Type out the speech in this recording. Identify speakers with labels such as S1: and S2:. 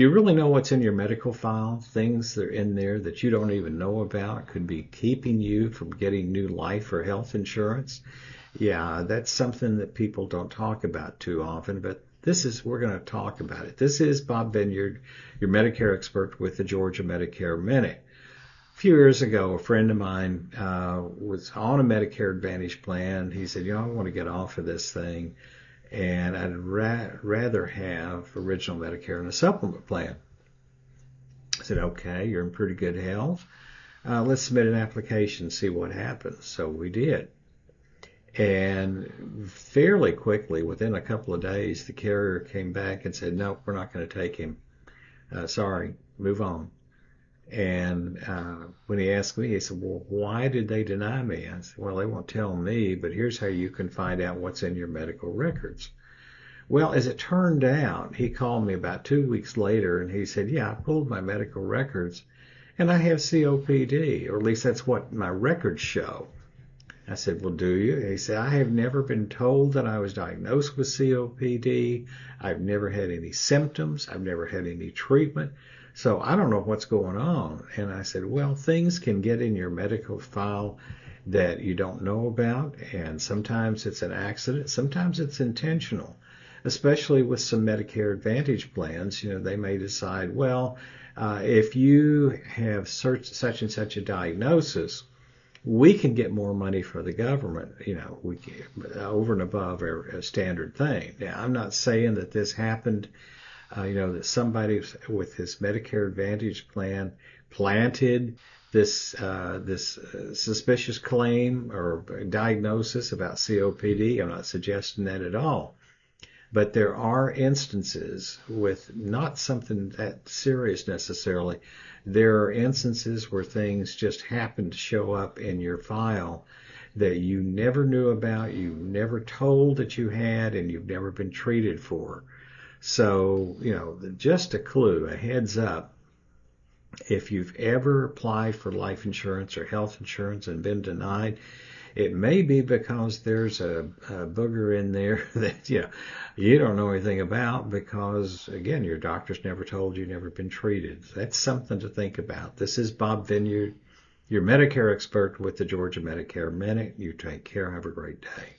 S1: Do you really know what's in your medical file? Things that are in there that you don't even know about could be keeping you from getting new life or health insurance. Yeah, that's something that people don't talk about too often, but we're going to talk about it. This is Bob Vineyard, your Medicare expert with the Georgia Medicare Minute. A few years ago, a friend of mine was on a Medicare Advantage plan. He said, I want to get off of this thing, and I'd rather have original Medicare and a supplement plan. I said, okay, you're in pretty good health. Let's submit an application, see what happens. So we did. And fairly quickly, within a couple of days, the carrier came back and said, nope, we're not going to take him. Sorry, move on. And when he asked me, he said, well, why did they deny me? I said, well, they won't tell me, but here's how you can find out what's in your medical records. Well, as it turned out, he called me about 2 weeks later, and he said, yeah, I pulled my medical records, and I have COPD, or at least that's what my records show. I said, well, do you? He said, I have never been told that I was diagnosed with COPD. I've never had any symptoms. I've never had any treatment. So I don't know what's going on. And I said, well, things can get in your medical file that you don't know about. And sometimes it's an accident. Sometimes it's intentional, especially with some Medicare Advantage plans. They may decide, well, if you have such and such a diagnosis, we can get more money for the government, we can, over and above a standard thing. Now, I'm not saying that this happened, that somebody with his Medicare Advantage plan planted this suspicious claim or diagnosis about COPD. I'm not suggesting that at all. But there are instances with not something that serious necessarily. There are instances where things just happen to show up in your file that you never knew about, you never told that you had, and you've never been treated for. So, just a clue, a heads up. If you've ever applied for life insurance or health insurance and been denied, it may be because there's a booger in there that you don't know anything about because, again, your doctor's never told you, never been treated. That's something to think about. This is Bob Vineyard, your Medicare expert with the Georgia Medicare Minute. You take care. Have a great day.